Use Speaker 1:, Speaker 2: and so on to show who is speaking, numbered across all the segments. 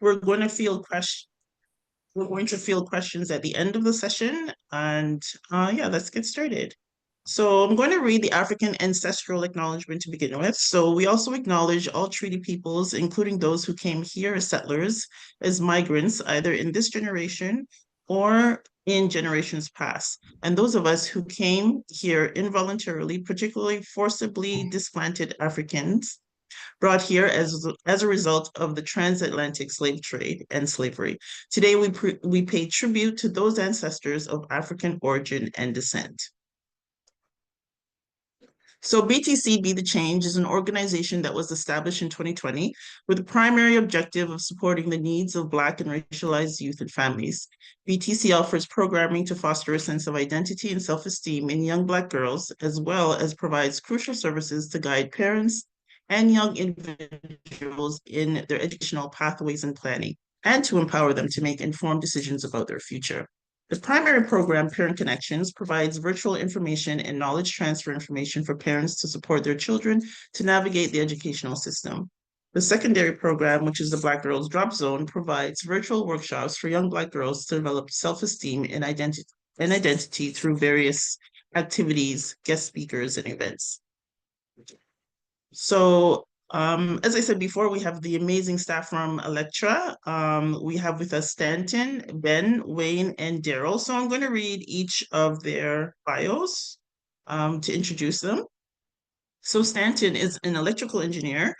Speaker 1: we're going to field questions. We're going to field questions at the end of the session, and yeah, let's get started. So I'm going to read the African ancestral acknowledgement to begin with. So we also acknowledge all treaty peoples, including those who came here as settlers, as migrants, either in this generation or in generations past. And those of us who came here involuntarily, particularly forcibly displanted Africans, brought here as a result of the transatlantic slave trade and slavery. Today, we pay tribute to those ancestors of African origin and descent. So BTC Be the Change is an organization that was established in 2020 with the primary objective of supporting the needs of Black and racialized youth and families. BTC offers programming to foster a sense of identity and self-esteem in young Black girls, as well as provides crucial services to guide parents and young individuals in their educational pathways and planning, and to empower them to make informed decisions about their future. The primary program, Parent Connections, provides virtual information and knowledge transfer information for parents to support their children to navigate the educational system. The secondary program, which is the Black Girls Drop Zone, provides virtual workshops for young Black girls to develop self-esteem and identity through various activities, guest speakers, and events. So as I said before, we have the amazing staff from Electra. We have with us Stanton, Ben, Wayne, and Daryl. So I'm going to read each of their bios to introduce them. So Stanton is an electrical engineer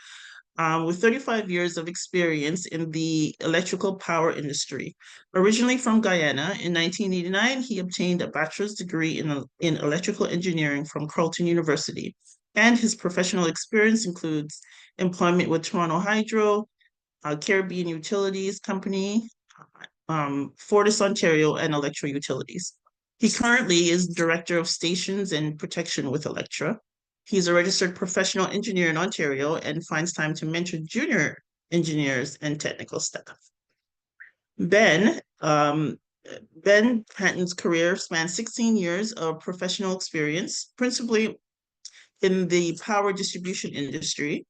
Speaker 1: with 35 years of experience in the electrical power industry. Originally from Guyana, in 1989, he obtained a bachelor's degree in electrical engineering from Carleton University. And his professional experience includes employment with Toronto Hydro, Caribbean Utilities Company, Fortis Ontario, and Electra Utilities. He currently is Director of Stations and Protection with Electra. He's a registered professional engineer in Ontario and finds time to mentor junior engineers and technical staff. Ben Patton's career spans 16 years of professional experience, principally in the power distribution industry.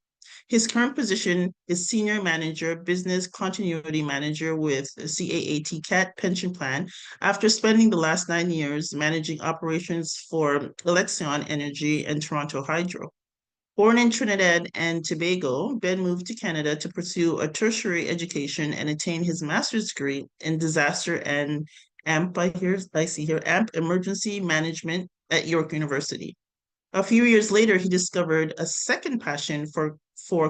Speaker 1: His current position is Senior Manager, Business Continuity Manager with CAAT CAT Pension Plan after spending the last 9 years managing operations for Alexion Energy and Toronto Hydro. Born in Trinidad and Tobago, Ben moved to Canada to pursue a tertiary education and attain his master's degree in disaster and AMP emergency management at York University. A few years later, he discovered a second passion for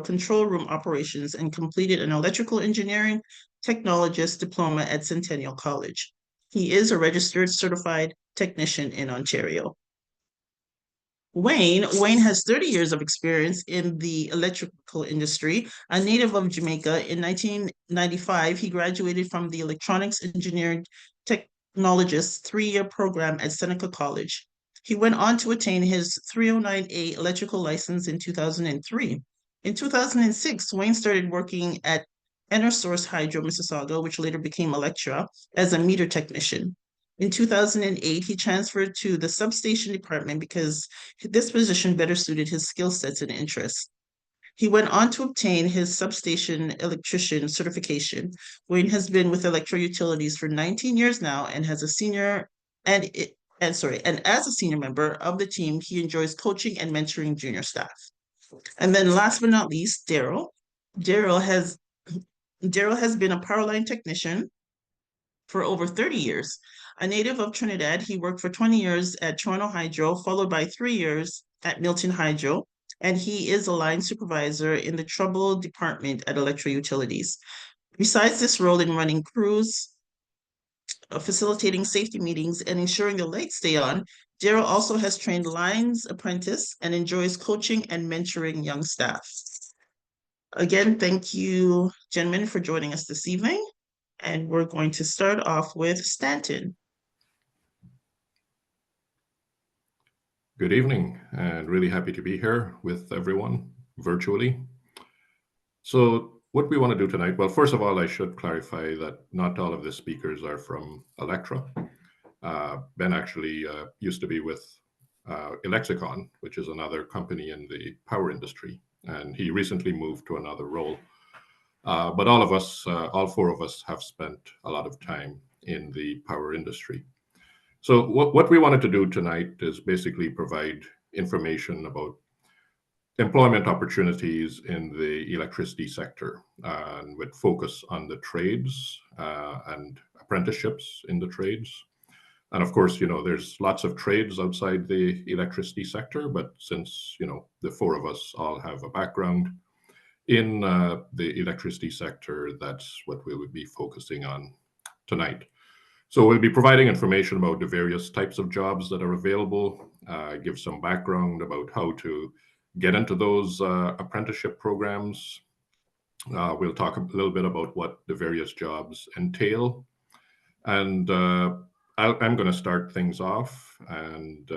Speaker 1: control room operations and completed an electrical engineering technologist diploma at Centennial College. He is a registered certified technician in Ontario. Wayne has 30 years of experience in the electrical industry. A native of Jamaica, in 1995, he graduated from the Electronics Engineering Technologist 3-year program at Seneca College. He went on to attain his 309A electrical license in 2003. In 2006, Wayne started working at EnerSource Hydro Mississauga, which later became Electra, as a meter technician. In 2008, he transferred to the substation department because this position better suited his skill sets and interests. He went on to obtain his substation electrician certification. Wayne has been with Electro Utilities for 19 years now and has a senior and as a senior member of the team, he enjoys coaching and mentoring junior staff. And then last but not least, Daryl. Daryl has been a power line technician for over 30 years. A native of Trinidad, he worked for 20 years at Toronto Hydro, followed by 3 years at Milton Hydro, and he is a line supervisor in the trouble department at Electro Utilities. Besides this role in running crews, facilitating safety meetings, and ensuring the lights stay on, Daryl also has trained lines apprentice and enjoys coaching and mentoring young staff. Again, thank you, gentlemen, for joining us this evening. And we're going to start off with Stanton.
Speaker 2: Good evening, and really happy to be here with everyone virtually. So what we want to do tonight, well, first of all, I should clarify that not all of the speakers are from Electra. Ben actually used to be with Alexicon, which is another company in the power industry, and he recently moved to another role. But all of us, all four of us, have spent a lot of time in the power industry. So what we wanted to do tonight is basically provide information about employment opportunities in the electricity sector, and with focus on the trades and apprenticeships in the trades. And of course, there's lots of trades outside the electricity sector, but since, the four of us all have a background in the electricity sector, that's what we would be focusing on tonight. So we'll be providing information about the various types of jobs that are available, give some background about how to get into those apprenticeship programs. We'll talk a little bit about what the various jobs entail. And I'm going to start things off and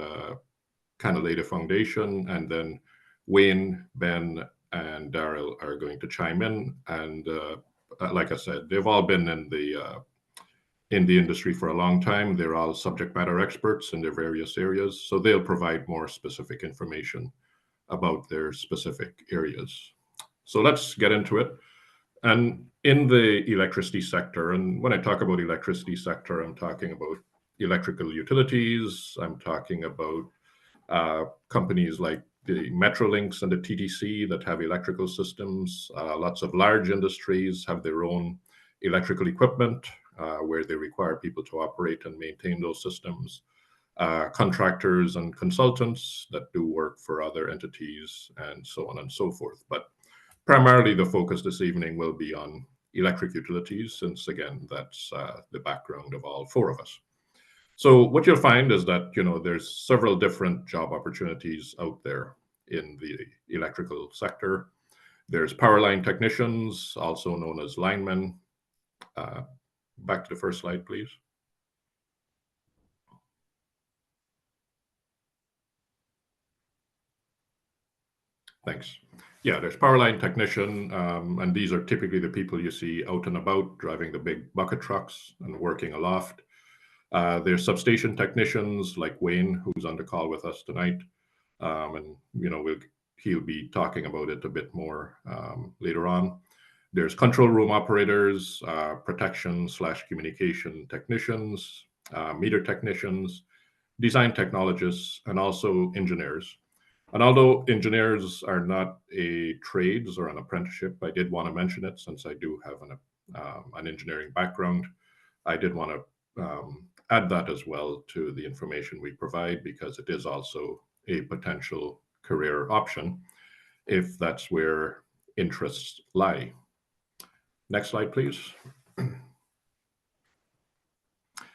Speaker 2: kind of lay the foundation. And then Wayne, Ben, and Daryl are going to chime in. And like I said, they've all been in the industry for a long time. They're all subject matter experts in their various areas, so they'll provide more specific information about their specific areas. So let's get into it. And in the electricity sector, and when I talk about electricity sector, I'm talking about electrical utilities, I'm talking about companies like the Metrolinx and the TTC that have electrical systems. Lots of large industries have their own electrical equipment where they require people to operate and maintain those systems. Contractors and consultants that do work for other entities, and so on and so forth. But primarily the focus this evening will be on electric utilities, since again, that's the background of all four of us. So what you'll find is that, there's several different job opportunities out there in the electrical sector. There's power line technicians, also known as linemen. Back to the first slide, please. Thanks. Yeah, there's power line technician, and these are typically the people you see out and about driving the big bucket trucks and working aloft. There's substation technicians like Wayne, who's on the call with us tonight. And, he'll be talking about it a bit more later on. There's control room operators, protection/communication technicians, meter technicians, design technologists, and also engineers. And although engineers are not a trades or an apprenticeship, I did want to mention it since I do have an engineering background. I did want to add that as well to the information we provide, because it is also a potential career option if that's where interests lie. Next slide, please.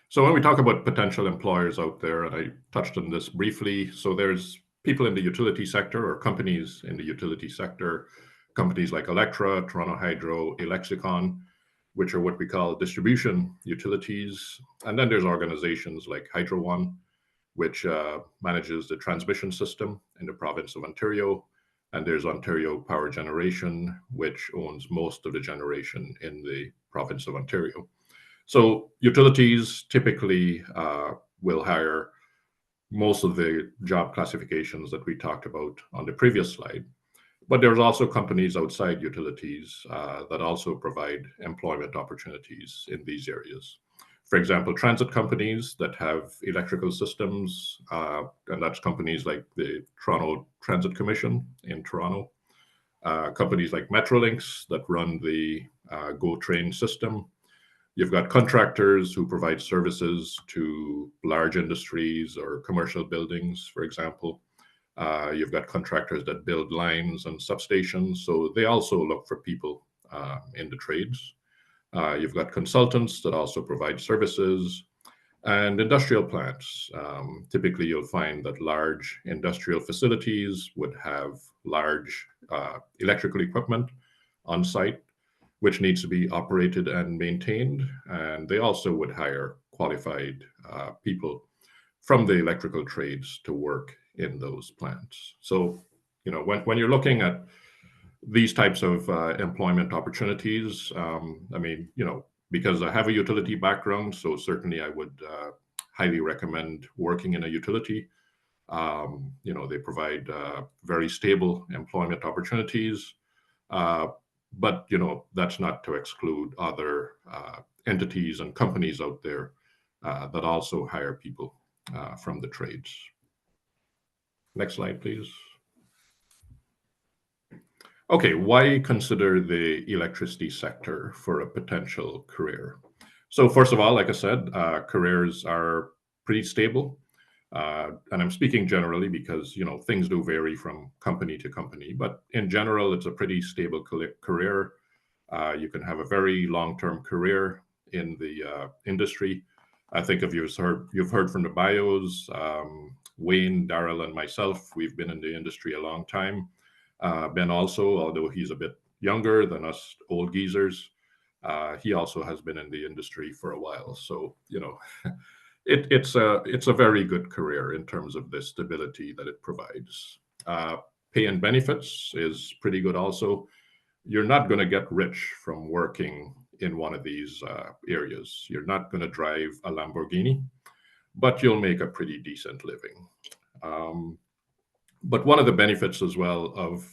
Speaker 2: So when we talk about potential employers out there, and I touched on this briefly, so there's people in the utility sector or companies in the utility sector, companies like Electra, Toronto Hydro, Alexicon, which are what we call distribution utilities. And then there's organizations like Hydro One, which manages the transmission system in the province of Ontario. And there's Ontario Power Generation, which owns most of the generation in the province of Ontario. So utilities typically will hire most of the job classifications that we talked about on the previous slide. But there's also companies outside utilities that also provide employment opportunities in these areas. For example, transit companies that have electrical systems, and that's companies like the Toronto Transit Commission in Toronto, companies like Metrolinx that run the GO Train system. You've got contractors who provide services to large industries or commercial buildings, for example. You've got contractors that build lines and substations, so they also look for people in the trades. You've got consultants that also provide services, and industrial plants. Typically, you'll find that large industrial facilities would have large electrical equipment on site, which needs to be operated and maintained. And they also would hire qualified people from the electrical trades to work in those plants. So, when you're looking at these types of employment opportunities, because I have a utility background, so certainly I would highly recommend working in a utility. They provide very stable employment opportunities. But that's not to exclude other entities and companies out there that also hire people from the trades. Next slide, please. Okay, why consider the electricity sector for a potential career? So first of all, like I said, careers are pretty stable. And I'm speaking generally because, things do vary from company to company, but in general, it's a pretty stable career. You can have a very long-term career in the industry. I think if you've heard from the bios, Wayne, Daryl, and myself, we've been in the industry a long time. Ben also, although he's a bit younger than us old geezers, he also has been in the industry for a while. So, it's a very good career in terms of the stability that it provides. Pay and benefits is pretty good also. You're not going to get rich from working in one of these areas. You're not going to drive a Lamborghini, but you'll make a pretty decent living. But one of the benefits as well of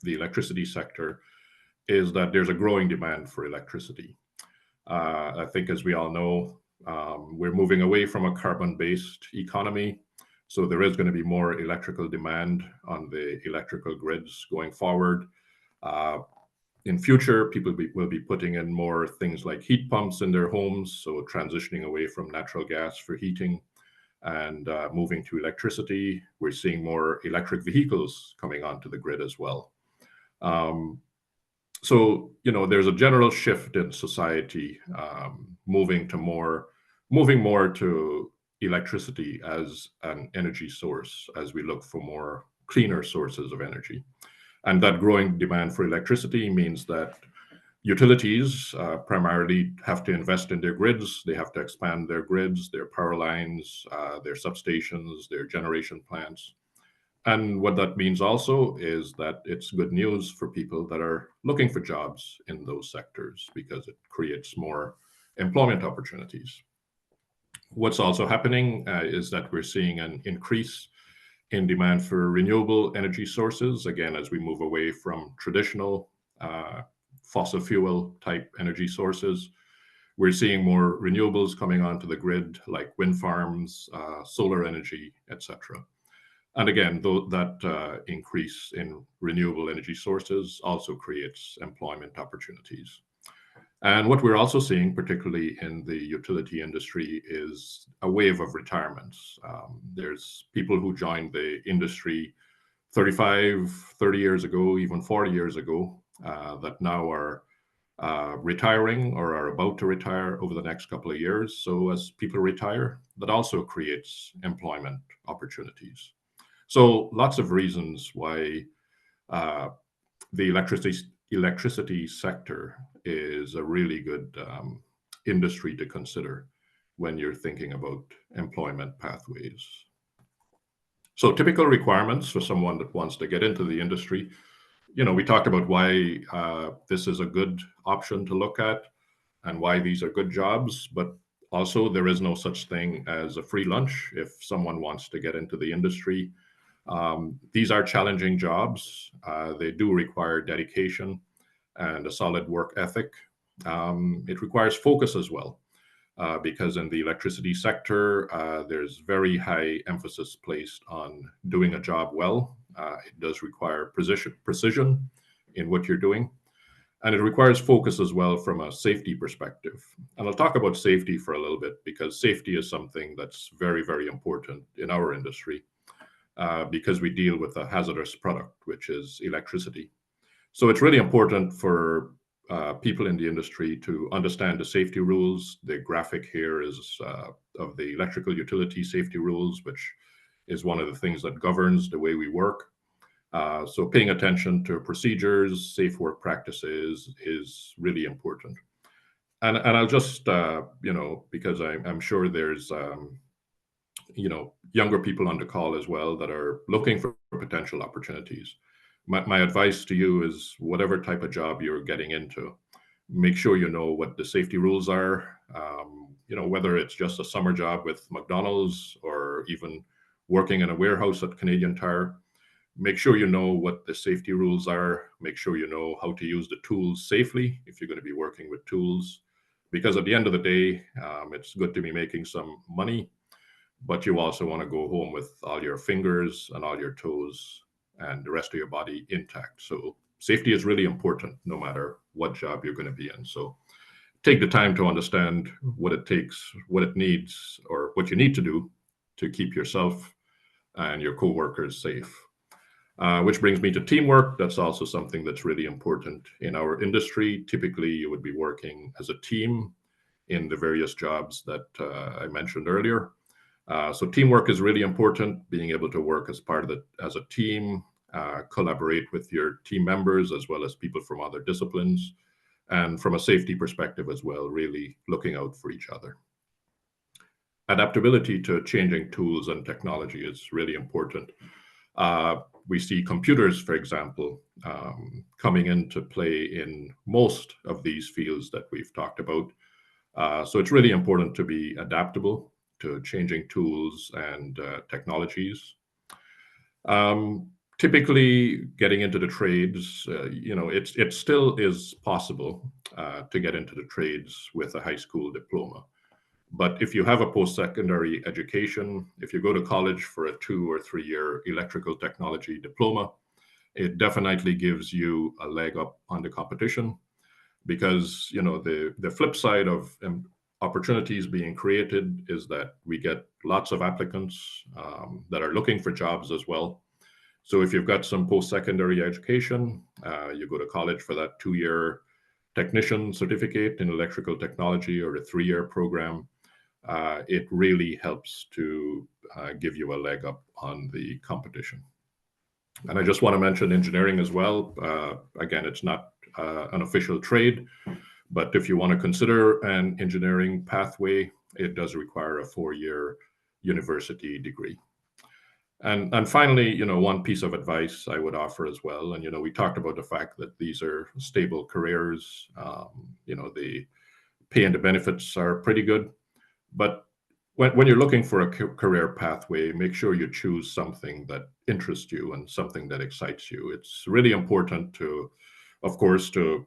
Speaker 2: the electricity sector is that there's a growing demand for electricity. I think, as we all know, we're moving away from a carbon-based economy. So there is going to be more electrical demand on the electrical grids going forward. In future, people will be putting in more things like heat pumps in their homes, so transitioning away from natural gas for heating and moving to electricity. We're seeing more electric vehicles coming onto the grid as well. So, there's a general shift in society, moving more to electricity as an energy source as we look for more cleaner sources of energy. And that growing demand for electricity means that utilities primarily have to invest in their grids. They have to expand their grids, their power lines, their substations, their generation plants. And what that means also is that it's good news for people that are looking for jobs in those sectors because it creates more employment opportunities. What's also happening is that we're seeing an increase in demand for renewable energy sources, again, as we move away from traditional fossil fuel type energy sources. We're seeing more renewables coming onto the grid, like wind farms, solar energy, etc. And again, that increase in renewable energy sources also creates employment opportunities. And what we're also seeing, particularly in the utility industry, is a wave of retirements. There's people who joined the industry 35, 30 years ago, even 40 years ago, that now are retiring or are about to retire over the next couple of years. So as people retire, that also creates employment opportunities. So lots of reasons why the electricity sector is a really good industry to consider when you're thinking about employment pathways. So typical requirements for someone that wants to get into the industry. We talked about why this is a good option to look at and why these are good jobs, but also there is no such thing as a free lunch if someone wants to get into the industry. These are challenging jobs. They do require dedication and a solid work ethic. It requires focus as well, because in the electricity sector, there's very high emphasis placed on doing a job well. It does require precision in what you're doing. And it requires focus as well from a safety perspective. And I'll talk about safety for a little bit because safety is something that's very, very important in our industry. Because we deal with a hazardous product, which is electricity. So it's really important for people in the industry to understand the safety rules. The graphic here is of the electrical utility safety rules, which is one of the things that governs the way we work. So paying attention to procedures, safe work practices is really important. And I'll just, because I'm sure there's younger people on the call as well that are looking for potential opportunities. My advice to you is whatever type of job you're getting into, make sure you know what the safety rules are. Whether it's just a summer job with McDonald's or even working in a warehouse at Canadian Tire, make sure you know what the safety rules are. Make sure you know how to use the tools safely if you're going to be working with tools. Because at the end of the day, it's good to be making some money, but you also want to go home with all your fingers and all your toes and the rest of your body intact. So safety is really important no matter what job you're going to be in. So take the time to understand what it takes, what it needs, or what you need to do to keep yourself and your coworkers safe. Which brings me to teamwork. That's also something that's really important in our industry. Typically, you would be working as a team in the various jobs that I mentioned earlier. So teamwork is really important. Being able to work as part of it as a team, collaborate with your team members as well as people from other disciplines, and from a safety perspective as well, really looking out for each other. Adaptability to changing tools and technology is really important. We see computers, for example, coming into play in most of these fields that we've talked about. So it's really important to be adaptable to changing tools and technologies. Typically, getting into the trades, it still is possible to get into the trades with a high school diploma. But if you have a post-secondary education, if you go to college for a 2 or 3 year electrical technology diploma, it definitely gives you a leg up on the competition, because the flip side of opportunities being created is that we get lots of applicants that are looking for jobs as well. So if you've got some post-secondary education, you go to college for that 2 year technician certificate in electrical technology or a 3 year program, it really helps to give you a leg up on the competition. And I just want to mention engineering as well. Again, it's not an official trade, but if you want to consider an engineering pathway, it does require a 4 year university degree. And finally, one piece of advice I would offer as well, and we talked about the fact that these are stable careers. The pay and the benefits are pretty good, but when you're looking for a career pathway, make sure you choose something that interests you and something that excites you. It's really important to, of course, to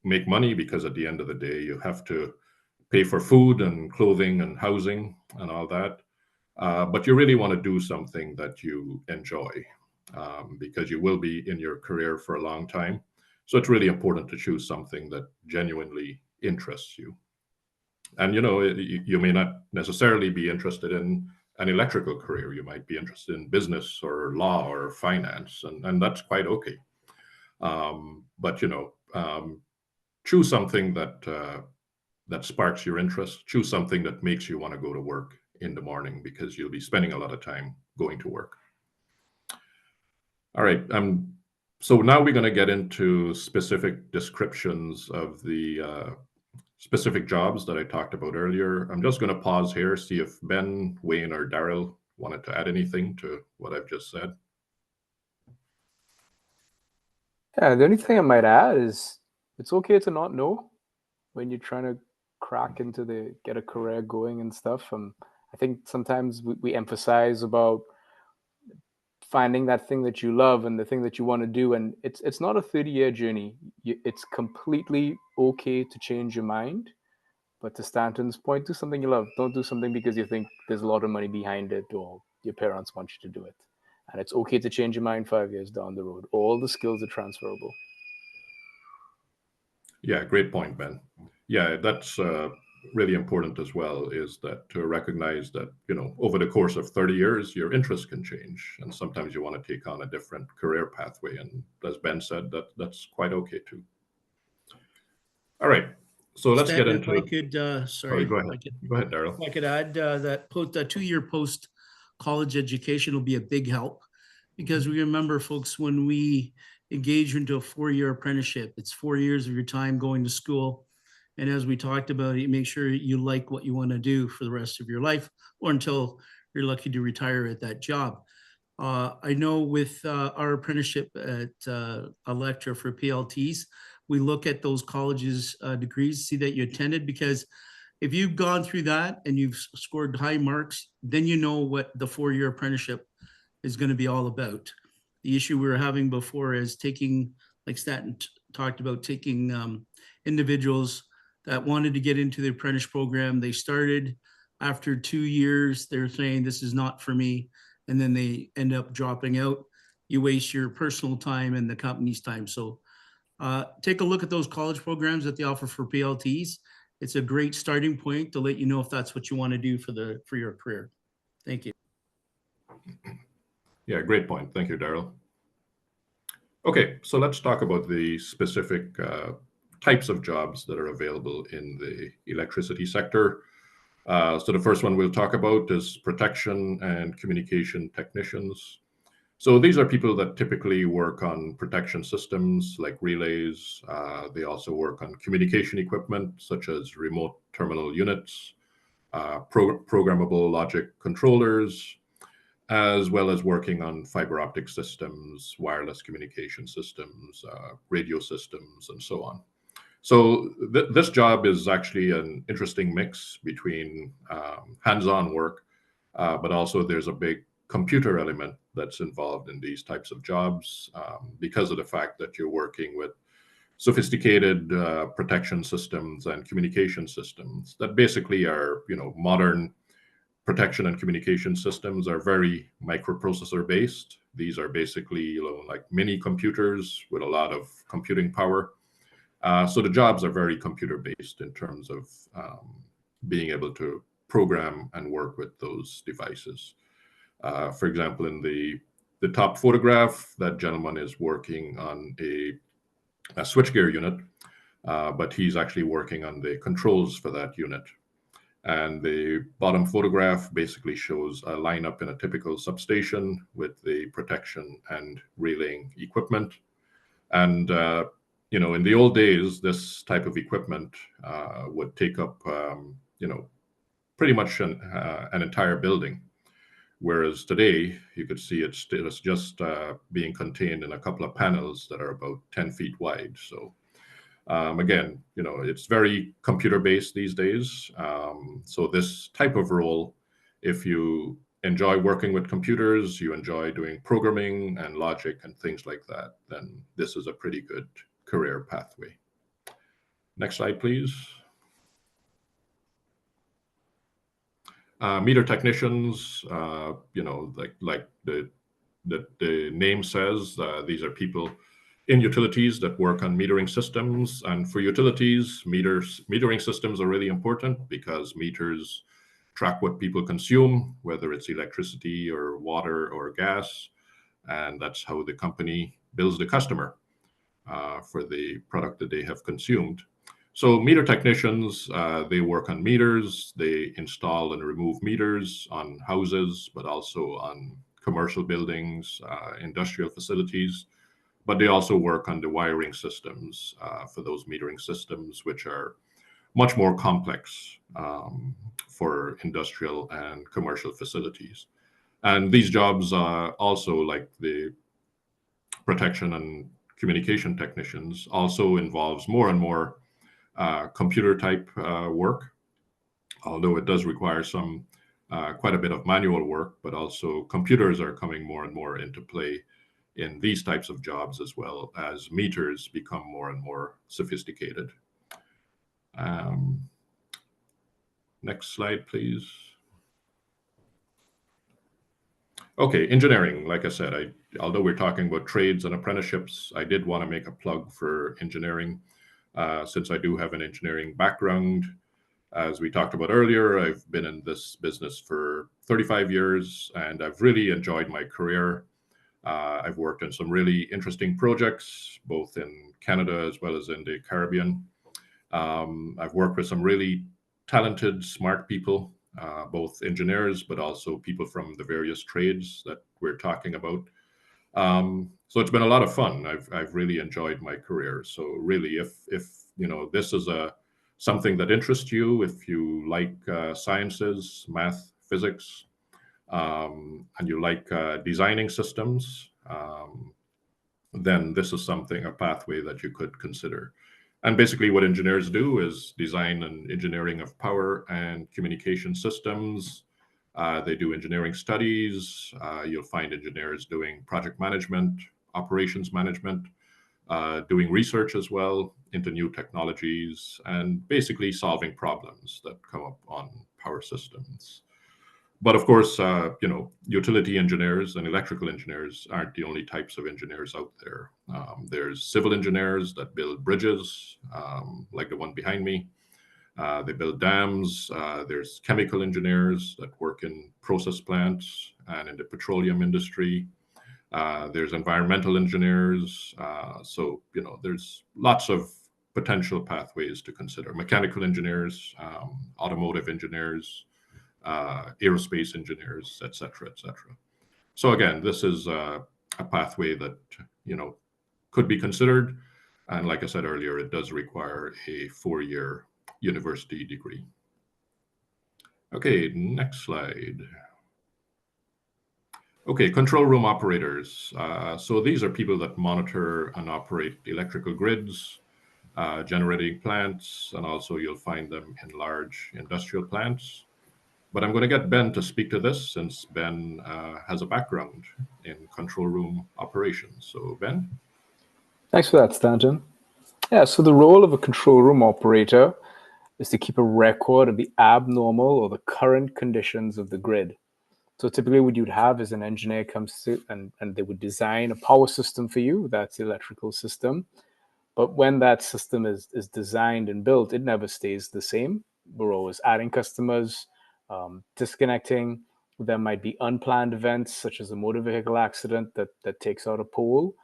Speaker 2: make money, because at the end of the day, you have to pay for food and clothing and housing and all that. But you really want to do something that you enjoy, because you will be in your career for a long time. So it's really important to choose something that genuinely interests you. And you may not necessarily be interested in an electrical career. You might be interested in business or law or finance, and that's quite okay. But choose something that sparks your interest. Choose something that makes you want to go to work in the morning, because you'll be spending a lot of time going to work. All right. So now we're going to get into specific descriptions of the specific jobs that I talked about earlier. I'm just going to pause here, see if Ben, Wayne, or Daryl wanted to add anything to what I've just said.
Speaker 3: Yeah, the only thing I might add is it's okay to not know when you're trying to crack into get a career going and stuff. I think sometimes we emphasize about finding that thing that you love and the thing that you want to do, and it's not a 30-year journey. It's completely okay to change your mind, but to Stanton's point, do something you love. Don't do something because you think there's a lot of money behind it or your parents want you to do it. And it's okay to change your mind 5 years down the road. All the skills are transferable.
Speaker 2: Yeah, great point, Ben. Yeah, that's really important as well, is that to recognize that, over the course of 30 years, your interests can change. And sometimes you want to take on a different career pathway. And as Ben said, that's quite okay too. All right. So let's get into.
Speaker 4: If I could, sorry,
Speaker 2: go ahead. Go ahead, Daryl.
Speaker 4: If I could add that 2 year post college education will be a big help, because we remember, folks, when we engage into a 4 year apprenticeship, it's 4 years of your time going to school. And as we talked about, you make sure you like what you want to do for the rest of your life, or until you're lucky to retire at that job. I know with our apprenticeship at Electra for PLTs, we look at those colleges' degrees, see that you attended, because if you've gone through that and you've scored high marks, then you know what the 4 year apprenticeship is going to be all about. The issue we were having before is taking, like Stanton talked about, taking individuals that wanted to get into the apprentice program. They started, after 2 years, they're saying this is not for me, and then they end up dropping out. You waste your personal time and the company's time. So take a look at those college programs that they offer for PLTs. It's a great starting point to let you know if that's what you want to do for your career. Thank you.
Speaker 2: Yeah, great point. Thank you, Daryl. Okay, so let's talk about the specific types of jobs that are available in the electricity sector. So the first one we'll talk about is protection and communication technicians. So these are people that typically work on protection systems like relays. They also work on communication equipment such as remote terminal units, programmable logic controllers, as well as working on fiber optic systems, wireless communication systems, radio systems, and so on. So this job is actually an interesting mix between hands-on work, but also there's a big computer element that's involved in these types of jobs because of the fact that you're working with sophisticated protection systems and communication systems that basically are, modern protection and communication systems are very microprocessor based. These are basically, like mini computers with a lot of computing power. So the jobs are very computer based in terms of being able to program and work with those devices. For example, in the top photograph, that gentleman is working on a switchgear unit, but he's actually working on the controls for that unit. And the bottom photograph basically shows a lineup in a typical substation with the protection and relaying equipment. And, in the old days, this type of equipment would take up, pretty much an entire building. Whereas today, you could see it's just being contained in a couple of panels that are about 10 feet wide. So again, it's very computer-based these days. So this type of role, if you enjoy working with computers, you enjoy doing programming and logic and things like that, then this is a pretty good career pathway. Next slide, please. Meter technicians, like the name says, these are people in utilities that work on metering systems. And for utilities, metering systems are really important because meters track what people consume, whether it's electricity or water or gas. And that's how the company bills the customer for the product that they have consumed. So meter technicians, they work on meters, they install and remove meters on houses, but also on commercial buildings, industrial facilities. But they also work on the wiring systems for those metering systems, which are much more complex for industrial and commercial facilities. And these jobs also, like the protection and communication technicians, also involves more and more computer type work, although it does require some quite a bit of manual work, but also computers are coming more and more into play in these types of jobs, as well as meters become more and more sophisticated. Next slide, please. Okay, engineering. Like I said, although we're talking about trades and apprenticeships, I did want to make a plug for engineering, since I do have an engineering background. As we talked about earlier, I've been in this business for 35 years, and I've really enjoyed my career. I've worked on some really interesting projects, both in Canada as well as in the Caribbean. I've worked with some really talented, smart people, both engineers, but also people from the various trades that we're talking about. So it's been a lot of fun. I've really enjoyed my career. So really, if this is something that interests you, if you like sciences, math, physics, and you like designing systems, then this is a pathway that you could consider. And basically what engineers do is design and engineering of power and communication systems, They do engineering studies. You'll find engineers doing project management, operations management, doing research as well into new technologies, and basically solving problems that come up on power systems. But of course, utility engineers and electrical engineers aren't the only types of engineers out there. There's civil engineers that build bridges, like the one behind me. They build dams. There's chemical engineers that work in process plants and in the petroleum industry. There's environmental engineers. So, there's lots of potential pathways to consider. Mechanical engineers, automotive engineers, aerospace engineers, et cetera, et cetera. So again, this is a pathway that, could be considered. And like I said earlier, it does require a 4-year university degree. Okay, next slide. Okay, control room operators. So these are people that monitor and operate electrical grids, generating plants, and also you'll find them in large industrial plants. But I'm going to get Ben to speak to this since Ben has a background in control room operations. So Ben?
Speaker 3: Thanks for that, Stanton. Yeah, so the role of a control room operator is to keep a record of the abnormal or the current conditions of the grid. So typically what you'd have is an engineer comes to and they would design a power system for you, that's the electrical system. But when that system is designed and built, it never stays the same. We're always adding customers, disconnecting. There might be unplanned events such as a motor vehicle accident that takes out a pole.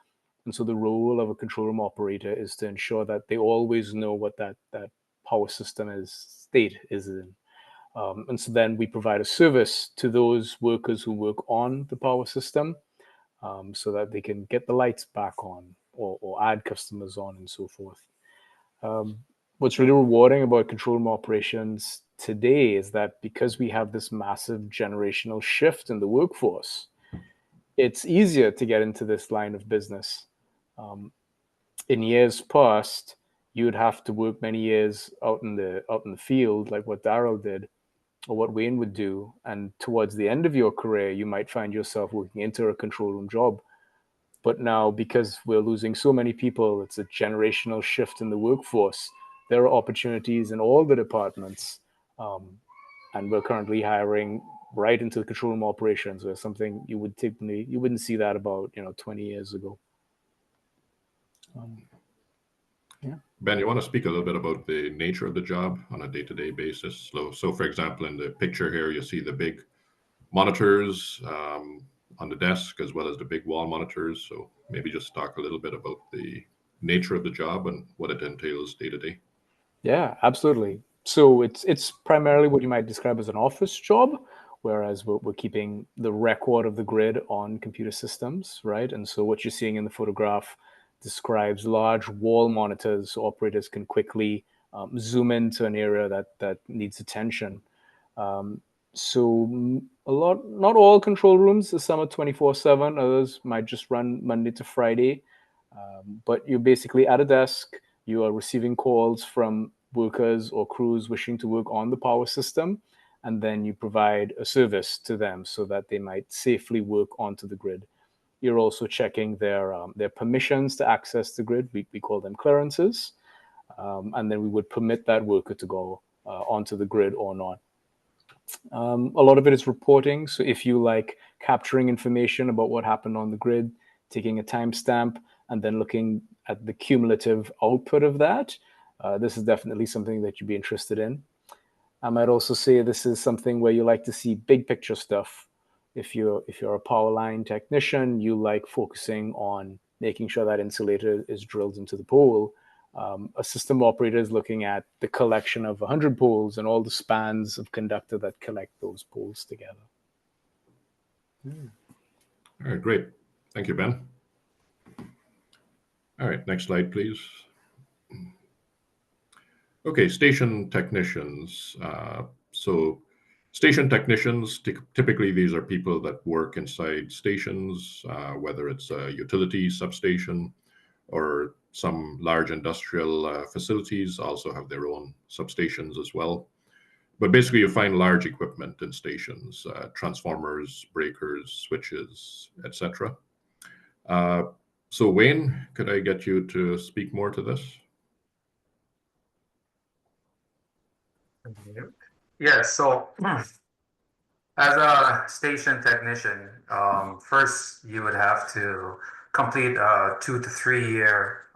Speaker 3: And so the role of a control room operator is to ensure that they always know what that power system state is in. And so then we provide a service to those workers who work on the power system so that they can get the lights back on or add customers on and so forth. What's really rewarding about control room operations today is that because we have this massive generational shift in the workforce, it's easier to get into this line of business. In years past, you would have to work many years out in the field, like what Daryl did, or what Wayne would do. And towards the end of your career, you might find yourself working into a control room job. But now, because we're losing so many people, it's a generational shift in the workforce. There are opportunities in all the departments. And we're currently hiring right into the control room operations, where something you wouldn't see that about 20 years ago. Yeah.
Speaker 2: Ben, you want to speak a little bit about the nature of the job on a day-to-day basis? So for example, in the picture here, you see the big monitors on the desk, as well as the big wall monitors. So maybe just talk a little bit about the nature of the job and what it entails day to day.
Speaker 3: Yeah, absolutely. So it's primarily what you might describe as an office job, whereas we're keeping the record of the grid on computer systems, right? And so what you're seeing in the photograph describes large wall monitors, so operators can quickly zoom into an area that needs attention. So not all control rooms, some are 24/7, others might just run Monday to Friday. But you're basically at a desk, you are receiving calls from workers or crews wishing to work on the power system, and then you provide a service to them so that they might safely work onto the grid. You're also checking their permissions to access the grid. We call them clearances. And then we would permit that worker to go onto the grid or not. A lot of it is reporting. So if you like capturing information about what happened on the grid, taking a timestamp, and then looking at the cumulative output of that, this is definitely something that you'd be interested in. I might also say this is something where you like to see big picture stuff. If you're a power line technician, you like focusing on making sure that insulator is drilled into the pole. A system operator is looking at the collection of 100 poles and all the spans of conductor that connect those poles together.
Speaker 2: All right, great. Thank you, Ben. All right, next slide, please. Okay, station technicians. So station technicians, typically these are people that work inside stations, whether it's a utility substation or some large industrial facilities also have their own substations as well. But basically, you find large equipment in stations, transformers, breakers, switches, etc. So Wayne, could I get you to speak more to this?
Speaker 5: Yeah, so as a station technician, first you would have to complete a 2 to 3 year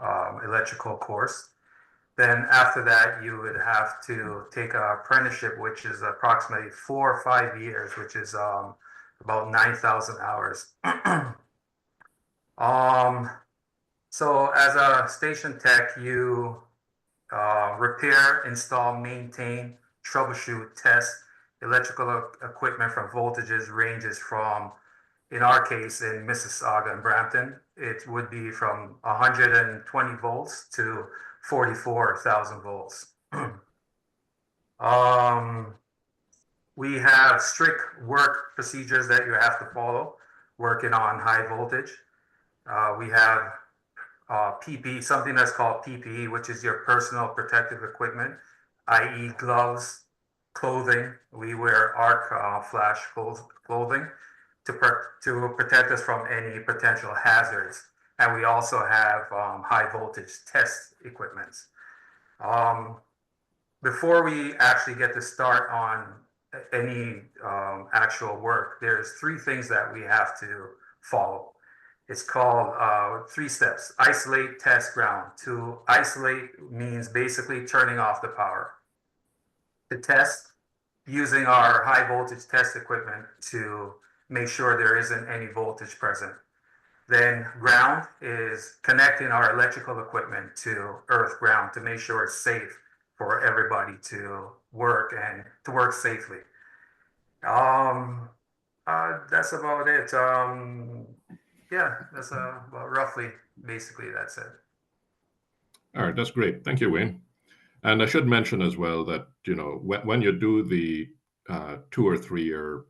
Speaker 5: electrical course. Then after that, you would have to take an apprenticeship, which is approximately 4 or 5 years, which is about 9,000 hours. So as a station tech, you repair, install, maintain, troubleshoot, test electrical equipment from voltages ranges from, in our case, in Mississauga and Brampton, it would be from 120 volts to 44,000 volts. We have strict work procedures that you have to follow working on high voltage. We have PPE, something that's called PPE, which is your personal protective equipment, i.e. gloves, clothing. We wear arc flash clothing to protect us from any potential hazards. And we also have high voltage test equipment. Before we actually get to start on any actual work, there's 3 things that we have to follow. It's called 3 steps: isolate, test, ground. To isolate means basically turning off the power. To test, using our high voltage test equipment to make sure there isn't any voltage present. Then ground is connecting our electrical equipment to earth ground to make sure it's safe for everybody to work and to work safely. That's about it. Yeah, that's well, roughly, basically, that's it.
Speaker 2: All right, that's great. Thank you, Wayne. And I should mention as well that, you know, when you do the 2 or 3 year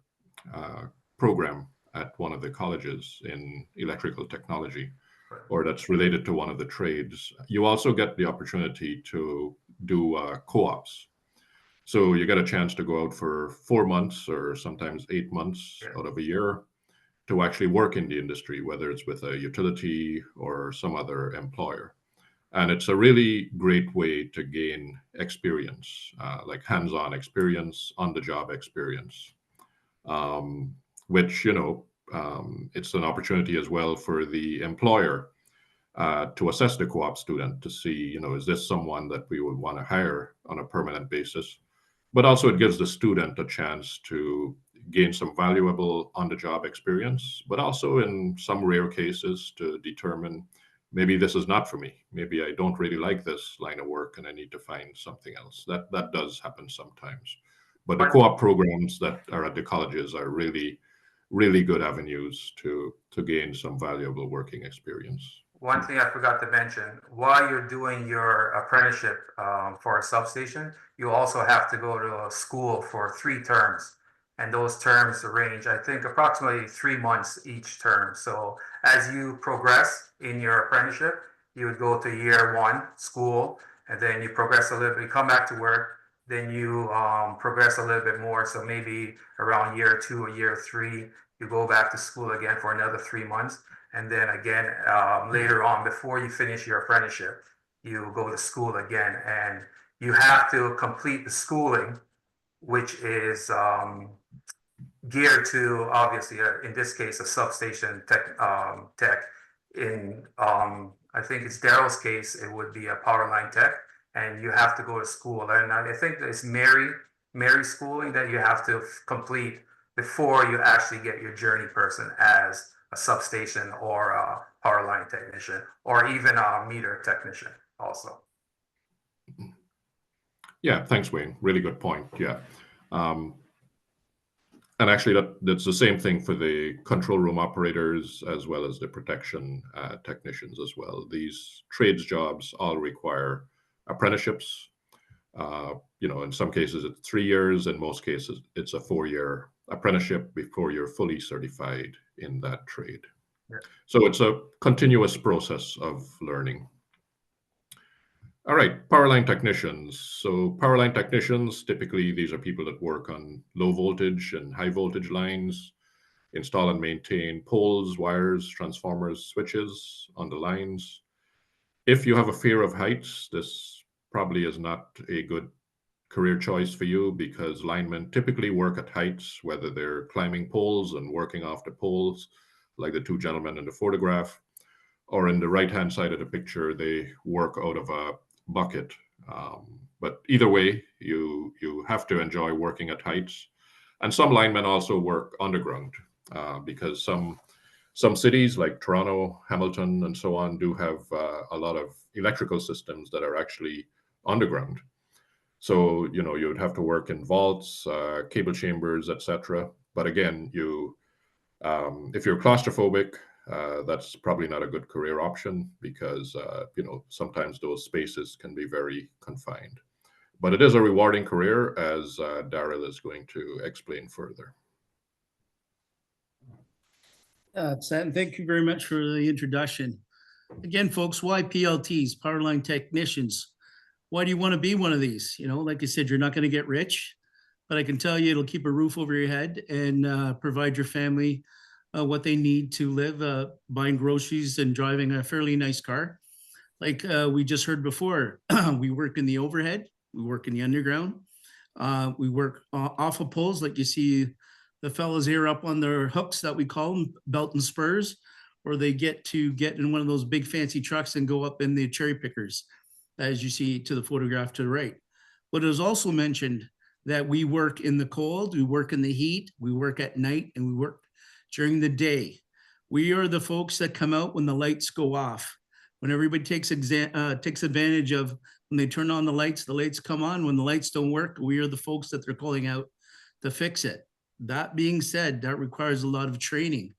Speaker 2: program at one of the colleges in electrical technology, or that's related to one of the trades, you also get the opportunity to do co-ops. So you get a chance to go out for 4 months or sometimes 8 months out of a year to actually work in the industry, whether it's with a utility or some other employer. And it's a really great way to gain experience, like hands-on experience, on-the-job experience, which, you know, it's an opportunity as well for the employer to assess the co-op student to see, you know, is this someone that we would want to hire on a permanent basis? But also it gives the student a chance to gain some valuable on-the-job experience, but also in some rare cases to determine maybe this is not for me. Maybe I don't really like this line of work and I need to find something else. That does happen sometimes. But the co-op programs that are at the colleges are really, really good avenues to gain some valuable working experience.
Speaker 5: One thing I forgot to mention, while you're doing your apprenticeship for a substation, you also have to go to a school for 3 terms. And those terms range, I think, approximately 3 months each term. So as you progress in your apprenticeship, you would go to year 1 school, and then you progress a little bit, come back to work, then you progress a little bit more. So maybe around year 2 or year 3, you go back to school again for another 3 months. And then again, later on, before you finish your apprenticeship, you go to school again, and you have to complete the schooling, which is geared to, obviously, in this case, a substation tech. In, I think it's Daryl's case, it would be a power line tech, and you have to go to school. And I think it's Mary schooling that you have to complete before you actually get your journey person as a substation or a power line technician, or even a meter technician also.
Speaker 2: Yeah, thanks, Wayne. Really good point. Yeah. And actually, that's the same thing for the control room operators as well as the protection technicians as well. These trades jobs all require apprenticeships. You know, in some cases it's 3 years. In most cases, it's a 4-year apprenticeship before you're fully certified in that trade. Yeah. So it's a continuous process of learning. All right, power line technicians. So power line technicians, typically these are people that work on low voltage and high voltage lines, install and maintain poles, wires, transformers, switches on the lines. If you have a fear of heights, this probably is not a good career choice for you because linemen typically work at heights, whether they're climbing poles and working off the poles, like the two gentlemen in the photograph, or in the right-hand side of the picture, they work out of a bucket. But either way, you have to enjoy working at heights. And some linemen also work underground because some cities like Toronto, Hamilton, and so on do have a lot of electrical systems that are actually underground. So you would have to work in vaults, cable chambers, etc. But again, if you're claustrophobic, that's probably not a good career option because sometimes those spaces can be very confined. But it is a rewarding career, as Daryl is going to explain further.
Speaker 4: Sam, thank you very much for the introduction. Again, folks, why PLTs, power line technicians? Why do you want to be one of these? Like I said, you're not going to get rich, but I can tell you it'll keep a roof over your head and provide your family what they need to live, buying groceries and driving a fairly nice car. Like we just heard before, we work in the overhead, we work in the underground, we work off of poles like you see the fellas here up on their hooks that we call them belt and spurs, or they get in one of those big fancy trucks and go up in the cherry pickers, as you see to the photograph to the right. But it was also mentioned that we work in the cold, we work in the heat, we work at night, and we work during the day. We are the folks that come out when the lights go off. When everybody takes advantage of when they turn on the lights come on. When the lights don't work, we are the folks that they're calling out to fix it. That being said, that requires a lot of training.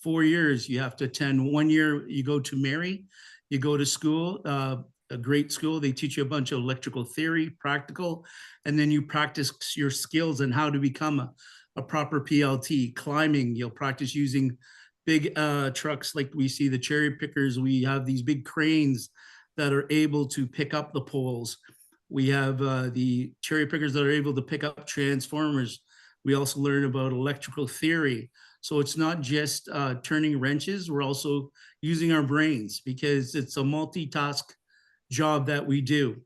Speaker 4: 4 years you have to attend. 1 year you go to Mary, you go to school, a great school. They teach you a bunch of electrical theory, practical, and then you practice your skills and how to become a proper PLT. Climbing, you'll practice using big trucks like we see the cherry pickers. We have these big cranes that are able to pick up the poles. We have the cherry pickers that are able to pick up transformers. We also learn about electrical theory. So it's not just turning wrenches, we're also using our brains because it's a multitask job that we do.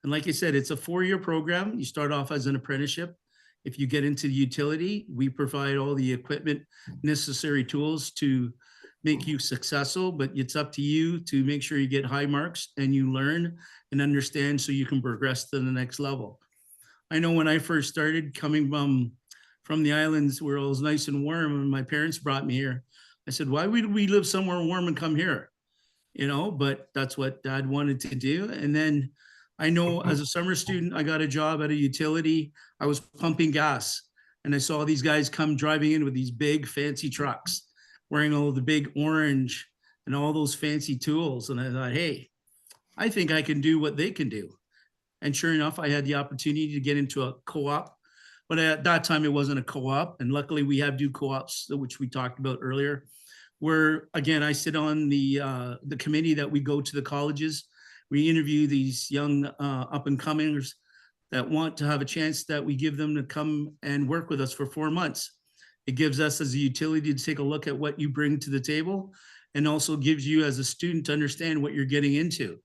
Speaker 4: And like I said, it's a 4-year program. You start off as an apprenticeship. If you get into the utility, we provide all the equipment, necessary tools to make you successful, but it's up to you to make sure you get high marks and you learn and understand so you can progress to the next level. I know when I first started coming from the islands where it was nice and warm and my parents brought me here, I said, why would we live somewhere warm and come here? But that's what Dad wanted to do. And then I know as a summer student, I got a job at a utility. I was pumping gas and I saw these guys come driving in with these big fancy trucks, wearing all the big orange and all those fancy tools. And I thought, hey, I think I can do what they can do. And sure enough, I had the opportunity to get into a co-op. But at that time, it wasn't a co-op. And luckily, we have do co-ops, which we talked about earlier, where, again, I sit on the committee that we go to the colleges. We interview these young up-and-comers that want to have a chance that we give them to come and work with us for 4 months. It gives us as a utility to take a look at what you bring to the table and also gives you as a student to understand what you're getting into.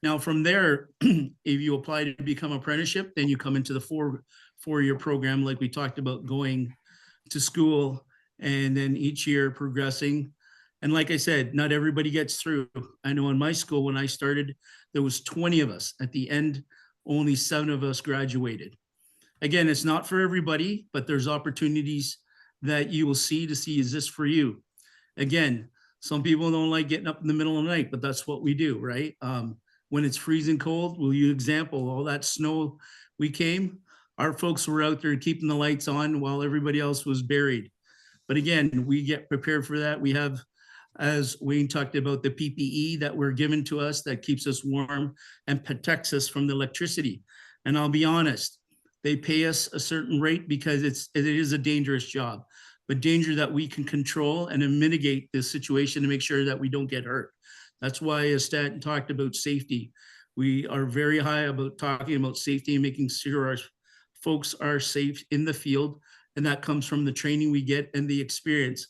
Speaker 4: Now, from there, if you apply to become apprenticeship, then you come into the four-year program like we talked about, going to school and then each year progressing. And like I said, not everybody gets through. I know in my school, when I started, there was 20 of us. At the end, only 7 of us graduated. Again, it's not for everybody, but there's opportunities that you will see to see, is this for you? Again, some people don't like getting up in the middle of the night, but that's what we do, right? When it's freezing cold, will you example all that snow we came? Our folks were out there keeping the lights on while everybody else was buried. But again, we get prepared for that. We have, as Wayne talked about, the PPE that were given to us that keeps us warm and protects us from the electricity. And I'll be honest, they pay us a certain rate because it is a dangerous job, but danger that we can control and mitigate this situation to make sure that we don't get hurt. That's why, as Stanton talked about safety, We are very high about talking about safety and making sure our folks are safe in the field. And that comes from the training we get and the experience.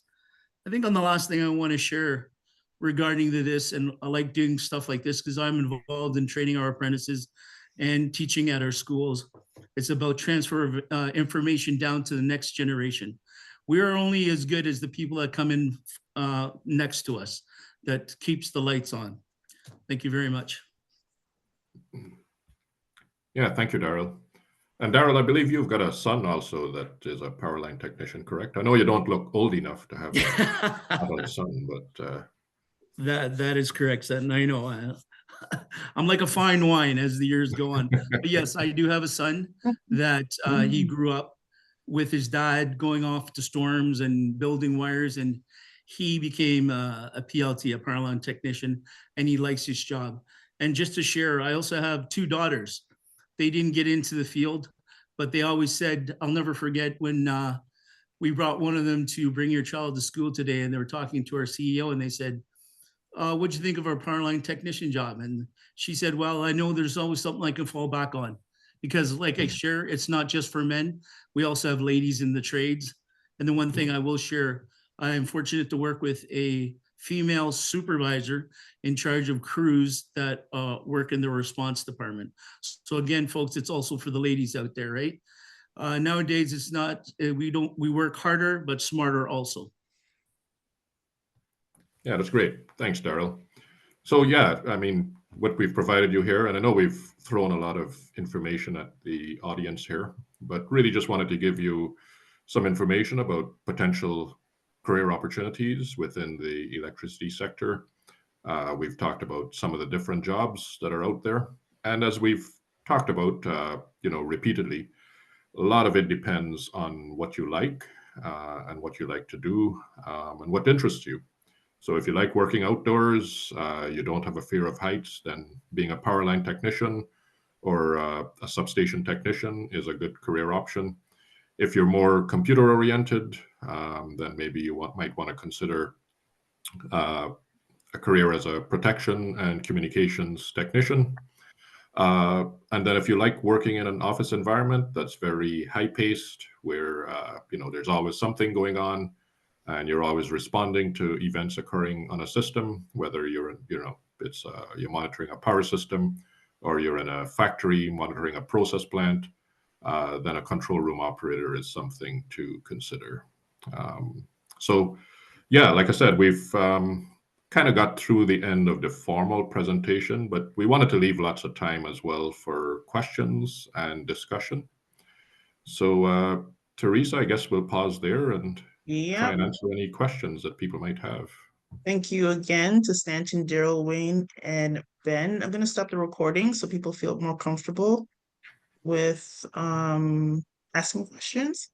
Speaker 4: I think on the last thing I want to share regarding to this, and I like doing stuff like this because I'm involved in training our apprentices and teaching at our schools. It's about transfer of information down to the next generation. We are only as good as the people that come in next to us, that keeps the lights on. Thank you very much.
Speaker 2: Yeah, thank you, Daryl. And Daryl, I believe you've got a son also that is a power line technician, correct? I know you don't look old enough to have a son, but
Speaker 4: that is correct, and I know I'm like a fine wine as the years go on. But yes, I do have a son that he grew up with his dad going off to storms and building wires, and he became a PLT, a power line technician, and he likes his job. And just to share, I also have 2 daughters. They didn't get into the field, but they always said, I'll never forget when we brought one of them to bring your child to school today, and they were talking to our CEO, and they said, what'd you think of our power line technician job? And she said, well, I know there's always something I can fall back on, because like I share, it's not just for men. We also have ladies in the trades. And the one thing I will share, I am fortunate to work with a female supervisor in charge of crews that work in the response department. So again, folks, it's also for the ladies out there, right? Nowadays, it's not, we work harder, but smarter also.
Speaker 2: yeah, that's great. Thanks, Daryl. So yeah, I mean, what we've provided you here, and I know we've thrown a lot of information at the audience here, but really just wanted to give you some information about potential career opportunities within the electricity sector. We've talked about some of the different jobs that are out there. And as we've talked about, repeatedly, a lot of it depends on what you like and what you like to do and what interests you. So if you like working outdoors, you don't have a fear of heights, then being a power line technician or a substation technician is a good career option. If you're more computer oriented, then maybe you might want to consider a career as a protection and communications technician. And then if you like working in an office environment that's very high paced, where there's always something going on, and you're always responding to events occurring on a system, whether you're you're monitoring a power system or you're in a factory monitoring a process plant, then a control room operator is something to consider. So yeah, like I said, we've kind of got through the end of the formal presentation, but we wanted to leave lots of time as well for questions and discussion. So Teresa, I guess we'll pause there and try and answer any questions that people might have.
Speaker 1: Thank you again to Stanton, Daryl, Wayne, and Ben. I'm going to stop the recording so people feel more comfortable with asking questions.